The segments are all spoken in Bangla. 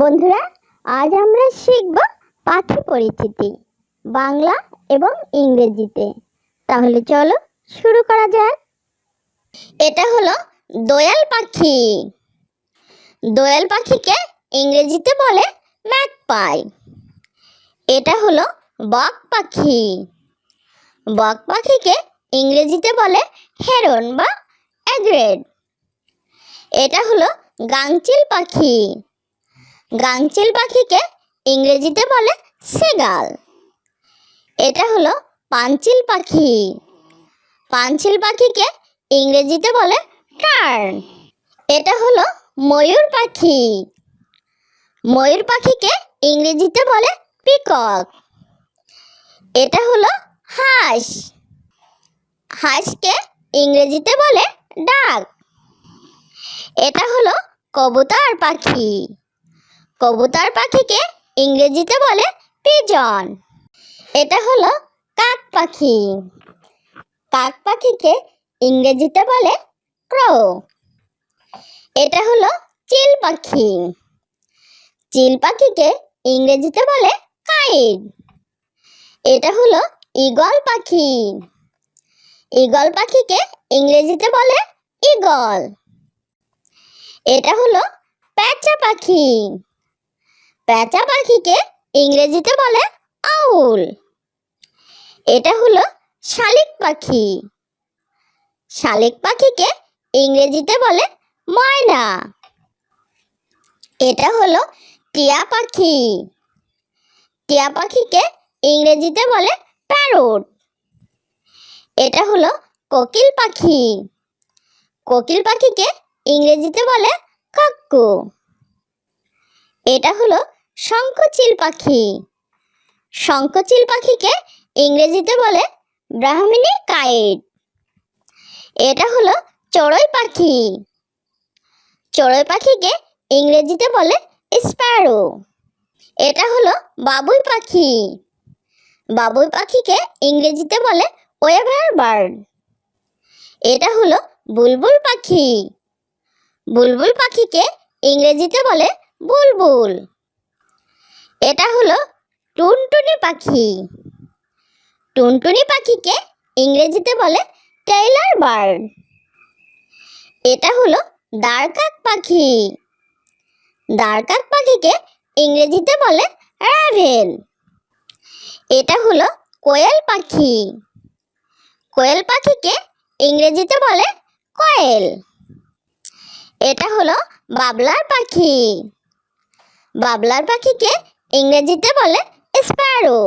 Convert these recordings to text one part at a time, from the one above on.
বন্ধুরা, আজ আমরা শিখব পাখি পরিচিতি বাংলা এবং ইংরেজিতে। তাহলে চলো শুরু করা যাক। এটা হলো দোয়েল পাখি। দোয়েল পাখিকে ইংরেজিতে বলে ম্যাগপাই। এটা হলো বক পাখি। বক পাখিকে ইংরেজিতে বলে হেরন বা এগ্রেট। এটা হলো গাংচিল পাখি। গাংচিল পাখিকে ইংরেজিতে বলে সেগাল। এটা হলো পাঞ্চিল পাখি। পাঞ্চিল পাখিকে ইংরেজিতে বলে টার্ন। এটা হলো ময়ূর পাখি। ময়ূর পাখিকে ইংরেজিতে বলে পিকক। এটা হলো হাঁস। হাঁসকে ইংরেজিতে বলে ডাক। এটা হলো কবুতর পাখি। কবুতর পাখিকে ইংরেজিতে বলে পিজন। এটা হলো কাক পাখি। কাক পাখিকে ইংরেজিতে বলে ক্রো। এটা হলো চিল পাখি। চিল পাখিকে ইংরেজিতে বলে কাইট। এটা হলো ঈগল পাখি। ঈগল পাখিকে ইংরেজিতে বলে ঈগল। এটা হলো পেঁচা পাখি। পেঁচা পাখিকে ইংরেজিতে বলে আউল। এটা হলো শালিক পাখি। শালিক পাখিকে ইংরেজিতে বলে ময়না। এটা হলো টিয়া পাখি। টিয়া পাখিকে ইংরেজিতে বলে প্যারট। এটা হলো কোকিল পাখি। কোকিল পাখিকে ইংরেজিতে বলে কাক্কু। এটা হলো শঙ্খচিল পাখি। শঙ্খচিল পাখিকে ইংরেজিতে বলে ব্রাহ্মণী কাইট। এটা হলো চড়ুই পাখি। চড়ুই পাখিকে ইংরেজিতে বলে স্প্যারো। এটা হলো বাবুই পাখি। বাবুই পাখিকে ইংরেজিতে বলে ওয়েভার বার্ড। এটা হলো বুলবুল পাখি। বুলবুল পাখিকে ইংরেজিতে বলে বুলবুল। এটা হলো টুনটুনি পাখি। টুনটুনি পাখিকে ইংরেজিতে বলে টেইলার বার্ড। এটা হলো দাঁড়কাক পাখি। দাঁড়কাক পাখিকে ইংরেজিতে বলে র্যাভেন। এটা হলো কোয়েল পাখি। কোয়েল পাখিকে ইংরেজিতে বলে কয়েল। এটা হলো বাবলার পাখি। বাবলার পাখিকে ইংরেজিতে বলে স্প্যারো।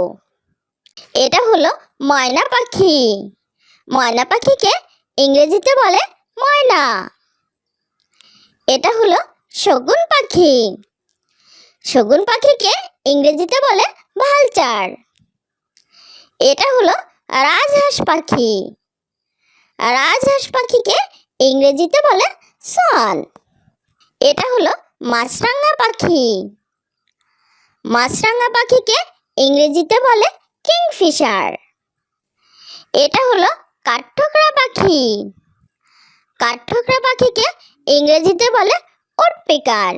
এটা হলো ময়না পাখি। ময়না পাখিকে ইংরেজিতে বলে ময়না। এটা হলো শগুন পাখি। শগুন পাখিকে ইংরেজিতে বলে ভালচার। এটা হলো রাজহাঁস পাখি। রাজহাঁস পাখিকে ইংরেজিতে বলে সন। এটা হলো মাছরাঙা পাখি। মাছরাঙা পাখিকে ইংরেজিতে বলে কিংফিশার। এটা হলো কাঠঠোকরা পাখি। কাঠঠোকরা পাখিকে ইংরেজিতে বলে উডপিকার।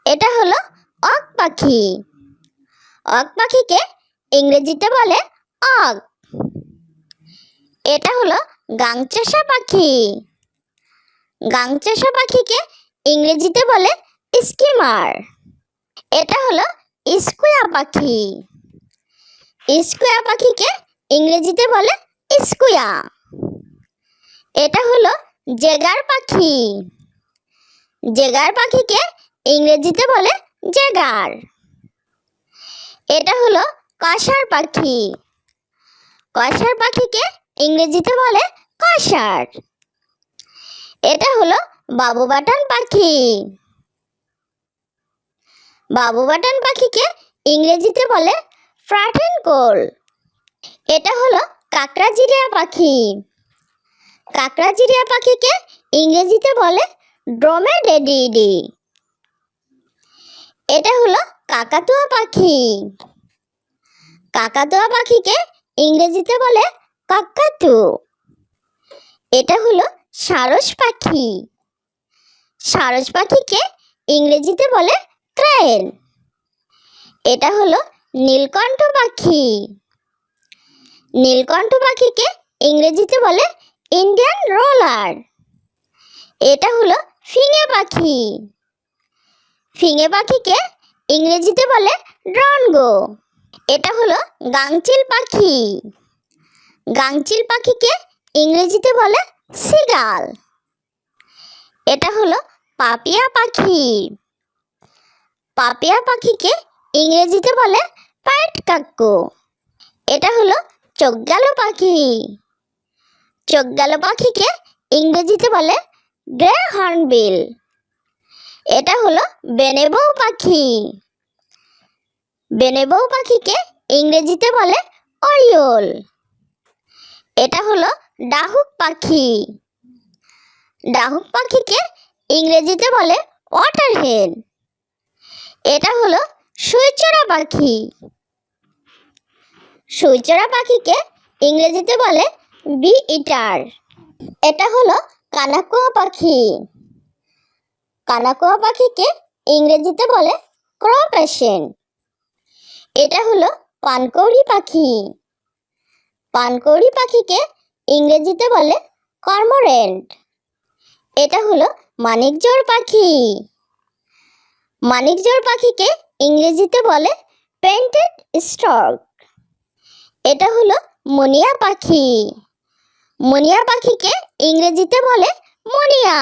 এটা হলো অক পাখি। অক পাখিকে ইংরেজিতে বলে অক। এটা হলো গাংচেসা পাখি। গাংচেসা পাখিকে ইংরেজিতে বলে স্কিমার। এটা হলো স্কুয়া পাখি। স্কুয়া পাখিকে ইংরেজিতে বলে স্কুয়া। এটা হলো জেগার পাখি। জেগার পাখিকে ইংরেজিতে বলে জেগার। এটা হলো কসার পাখি। কসার পাখিকে ইংরেজিতে বলে কসার। এটা হলো বাবু বাটান পাখি। বাবু বাটান পাখিকে ইংরেজিতে বলে ফ্রাটেনকোল। এটা হলো কাকড়াজিরিয়া পাখি। কাকড়াজিরিয়া পাখিকে ইংরেজিতে বলে ড্রোমেডেডিডি। এটা হলো কাকাতুয়া পাখি। কাকাতুয়া পাখিকে ইংরেজিতে বলে কাকাতু। এটা হলো সারস পাখি। সারস পাখিকে ইংরেজিতে বলে ক্রেন। এটা হলো নীলকণ্ঠ পাখি। নীলকণ্ঠ পাখিকে ইংরেজিতে বলে ইন্ডিয়ান রোলার। এটা হলো ফিঙে পাখি। ফিঙে পাখিকে ইংরেজিতে বলে ড্রনগো। এটা হলো গাংচিল পাখি। গাংচিল পাখিকে ইংরেজিতে বলে সিগাল। এটা হলো পাপিয়া পাখি। পাপিয়া পাখিকে ইংরেজিতে বলে পাইট কাক্কু। এটা হলো চোখ গেল পাখি। চোখ গেল পাখিকে ইংরেজিতে বলে গ্রে হর্নবিল। এটা হলো বেনেবৌ পাখি। বেনেবৌ পাখিকে ইংরেজিতে বলে অরিওল। এটা হলো ডাহুক পাখি। ডাহুক পাখিকে ইংরেজিতে বলে ওয়াটার হেন। এটা হলো সুইচড়া পাখি। সুইচড়া পাখিকে ইংরেজিতে বলে বি ইটার। এটা হলো কানাকুয়া পাখি। কানাকুয়া পাখিকে ইংরেজিতে বলে ক্র পেশেন্ট। এটা হলো পানকৌড়ি পাখি। পানকৌড়ি পাখিকে ইংরেজিতে বলে কর্মোরেন্ট। এটা হলো মানিকজোড় পাখি। মানিকজোড় পাখিকে ইংরেজিতে বলে পেন্টেড স্টর্ক। এটা হলো মুনিয়া পাখি। মুনিয়া পাখিকে ইংরেজিতে বলে মুনিয়া।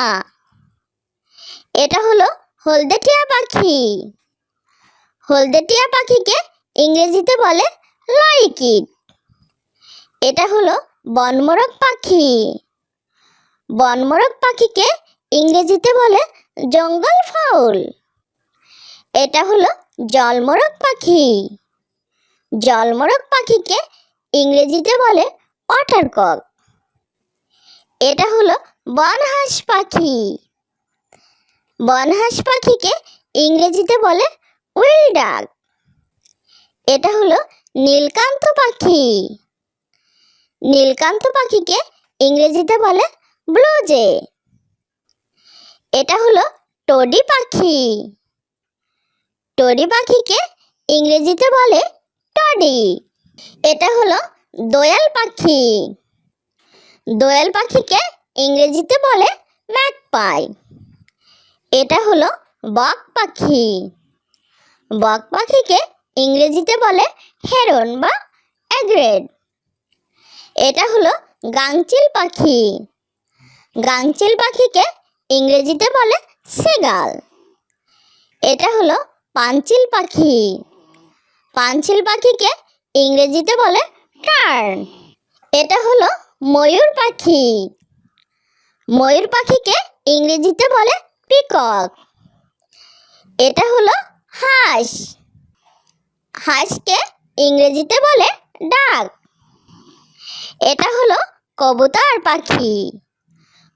এটা হলো হলদেটিয়া পাখি। হলদেটিয়া পাখিকে ইংরেজিতে বলে লরিকিট। এটা হলো বনমোরগ পাখি। বনমোরগ পাখিকে ইংরেজিতে বলে জঙ্গল ফাউল। এটা হলো জলমোরগ পাখি। জলমোরগ পাখিকে ইংরেজিতে বলে ওয়াটারকক। এটা হলো বনহাঁস পাখি। বনহাঁস পাখিকে ইংরেজিতে বলে উইল ডাক। এটা হলো নীলকান্ত পাখি। নীলকান্ত পাখিকে ইংরেজিতে বলে ব্লু জে। এটা হলো টোডি পাখি। টোডি পাখিকে ইংরেজিতে বলে টডি। এটা হলো দোয়েল পাখি। দোয়েল পাখিকে ইংরেজিতে বলে ম্যাগপাই। এটা হলো বক পাখি। বক পাখিকে ইংরেজিতে বলে হেরন বা এগ্রেট। এটা হলো গাংচিল পাখি। গাংচিল পাখিকে ইংরেজিতে বলে সেগাল। এটা হলো পাঞ্চিল পাখি। পাঞ্চিল পাখিকে ইংরেজিতে বলে টার্ন। এটা হলো ময়ূর পাখি। ময়ূর পাখিকে ইংরেজিতে বলে পিকক। এটা হলো হাঁস। হাঁসকে ইংরেজিতে বলে ডাক। এটা হলো কবুতর পাখি।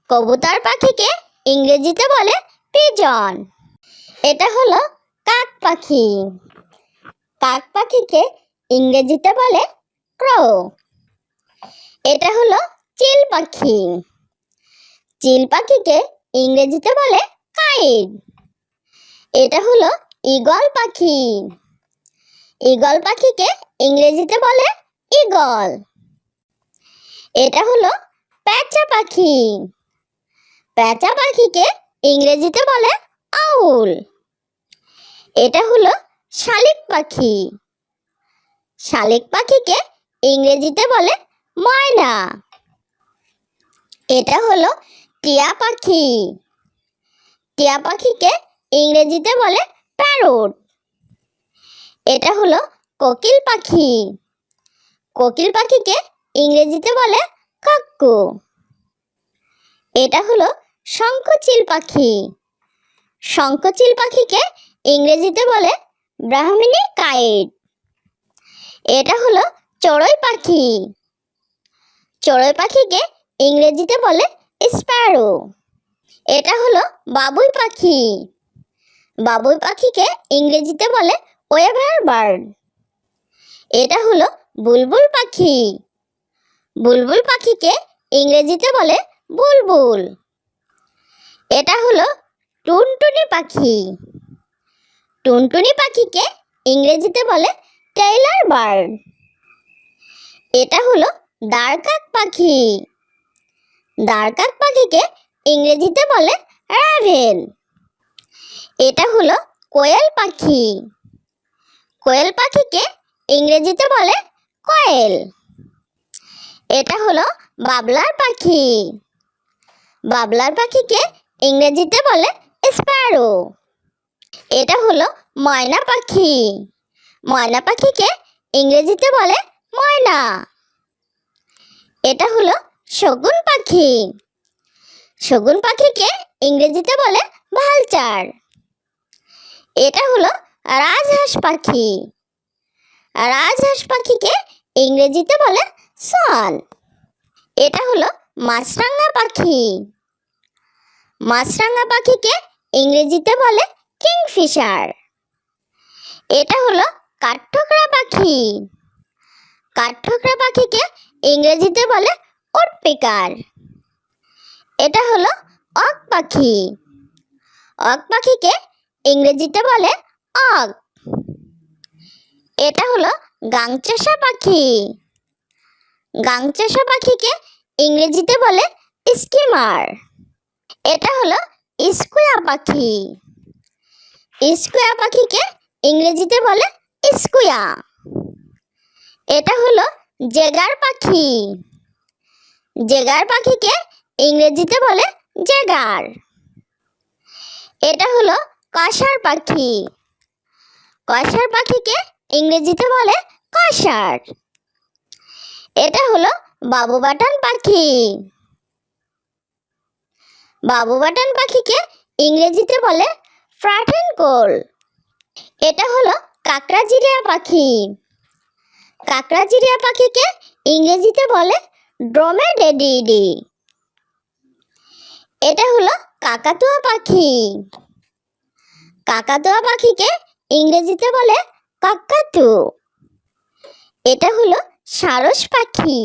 কবুতর পাখিকে ইংরেজিতে বলে পিজন। এটা হলো কাক পাখি। কাক পাখিকে ইংরেজিতে বলে ক্রো। এটা হলো চিল পাখি। চিল পাখিকে ইংরেজিতে বলে কাইট। এটা হলো ঈগল পাখি। ঈগল পাখিকে ইংরেজিতে বলে ঈগল। এটা হলো পেঁচা পাখি। পেঁচা পাখিকে ইংরেজিতে বলে আউল। এটা হলো শালিক পাখি। শালিক পাখিকে ইংরেজিতে বলে ময়না। এটা হলো টিয়া পাখি। টিয়া পাখিকে ইংরেজিতে বলে প্যারট। এটা হলো কোকিল পাখি। কোকিল পাখিকে ইংরেজিতে বলে কাক্কু। এটা হলো শঙ্খচিল পাখি। শঙ্খচিল পাখিকে ইংরেজিতে বলে ব্রাহ্মণী কাইট। এটা হলো চড়ুই পাখি। চড়ুই পাখিকে ইংরেজিতে বলে স্প্যারো। এটা হলো বাবুই পাখি। বাবুই পাখিকে ইংরেজিতে বলে ওয়েভার বার্ড। এটা হলো বুলবুল পাখি। বুলবুল পাখিকে ইংরেজিতে বলে বুলবুল। এটা হলো টুনটুনি পাখি। টুনটুনি পাখিকে ইংরেজিতে বলে টেইলার বার্ড। এটা হলো দাঁড়কাক পাখি। দাঁড়কাক পাখিকে ইংরেজিতে বলে র্যাভেন। এটা হলো কোয়েল পাখি। কোয়েল পাখিকে ইংরেজিতে বলে কোয়েল। এটা হলো বাবলার পাখি। বাবলার পাখিকে ইংরেজিতে বলে স্প্যারো। এটা হলো ময়না পাখি। ময়না পাখিকে ইংরেজিতে বলে ময়না। এটা হলো শগুন পাখি। শগুন পাখিকে ইংরেজিতে বলে ভালচার। এটা হলো রাজহাঁস পাখি। রাজহাঁস পাখিকে ইংরেজিতে বলে সন। এটা হলো মাছরাঙা পাখি। মাছরাঙা পাখিকে ইংরেজিতে বলে কিংফিশার। এটা হলো কাঠঠোকরা পাখি। কাঠঠোকরা পাখিকে ইংরেজিতে বলে উডপিকার। এটা হলো অক পাখি। অক পাখিকে ইংরেজিতে বলে অক। এটা হলো গাংচোষা পাখি। গাংচোষা পাখিকে ইংরেজিতে বলে স্কিমার। এটা হলো স্কুয়া পাখি। স্কুয়া পাখিকে ইংরেজিতে বলে স্কুয়া। এটা হলো জেগার পাখি। জেগার পাখিকে ইংরেজিতে বলে জেগার। এটা হলো কসার পাখি। কসার পাখিকে ইংরেজিতে বলে কসার। এটা হলো বাবু বাটান পাখি। বাবু বাটান পাখিকে ইংরেজিতে বলে ফ্রাটেনকোল। এটা হলো কাকড়াজিরিয়া পাখি। কাকড়াজিরিয়া পাখিকে ইংরেজিতে বলে ড্রোমেডেডিডি। এটা হলো কাকাতুয়া পাখি। কাকাতুয়া পাখিকে ইংরেজিতে বলে কাকাতু। এটা হলো সারস পাখি।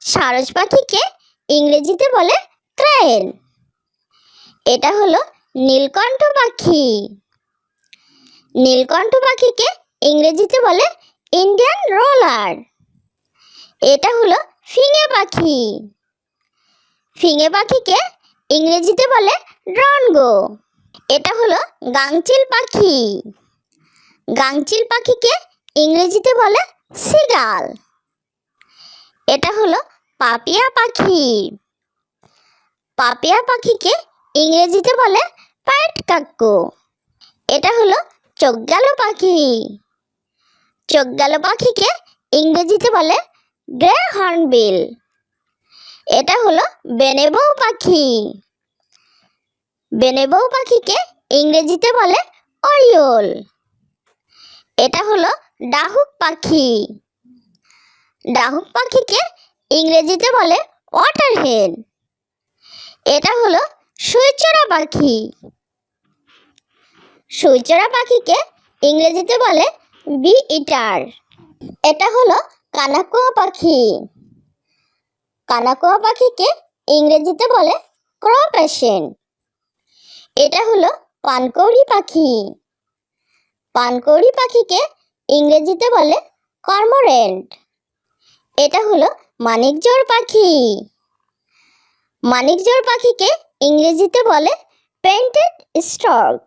সারস পাখিকে ইংরেজিতে বলে ক্রেন। এটা হলো নীলকণ্ঠ পাখি। নীলকণ্ঠ পাখিকে ইংরেজিতে বলে ইন্ডিয়ান রোলার। এটা হলো ফিঙে পাখি। ফিঙে পাখিকে ইংরেজিতে বলে ড্রনগো। এটা হলো গাংচিল পাখি। গাংচিল পাখিকে ইংরেজিতে বলে সিগাল। এটা হলো পাপিয়া পাখি। পাপিয়া পাখিকে ইংরেজিতে বলে পাইট কাক্কু। এটা হলো চোখগেলো পাখি। চোখগেলো পাখিকে ইংরেজিতে বলে গ্রে হর্নবিল। এটা হলো বেনেবৌ পাখি। বেনেবৌ পাখিকে ইংরেজিতে বলে অরিওল। এটা হলো ডাহুক পাখি। ডাহুক পাখিকে ইংরেজিতে বলে ওয়াটার হেন। এটা হলো সুইচড়া পাখি। সুইচড়া পাখিকে ইংরেজিতে বলে বি ইটার। এটা হলো কানাকুয়া পাখি। কানাকুয়া পাখিকে ইংরেজিতে বলে ক্রপেশেন। এটা হলো পানকৌড়ি পাখি। পানকৌড়ি পাখিকে ইংরেজিতে বলে কর্মোরেন্ট। এটা হলো মানিকজোড় পাখি। মানিকজোড় পাখিকে ইংরেজিতে বলে পেন্টেড স্টর্ক।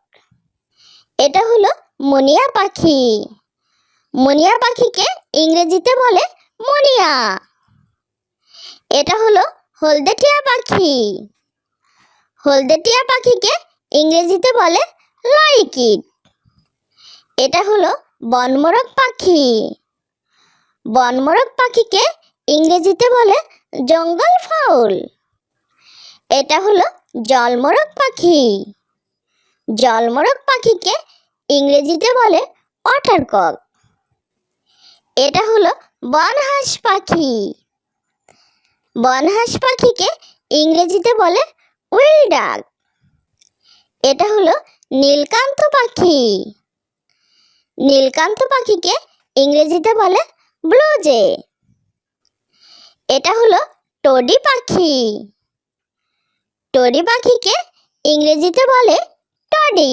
এটা হলো মুনিয়া পাখি। মুনিয়া পাখিকে ইংরেজিতে বলে মুনিয়া। এটা হলো হলদেটিয়া পাখি। হলদেটিয়া পাখিকে ইংরেজিতে বলে লরিকিট। এটা হলো বনমোরগ পাখি। বনমোরগ পাখিকে ইংরেজিতে বলে জঙ্গল ফাউল। এটা হলো জলমোরগ পাখি। জলমোরগ পাখিকে ইংরেজিতে বলে ওয়াটারকক। এটা হলো বনহাঁস পাখি। বনহাঁস পাখিকে ইংরেজিতে বলে উইল ডাক। এটা হলো নীলকান্ত পাখি। নীলকান্ত পাখিকে ইংরেজিতে বলে ব্লু জে। এটা হলো টোডি পাখি। টোডি পাখিকে ইংরেজিতে বলে টডি।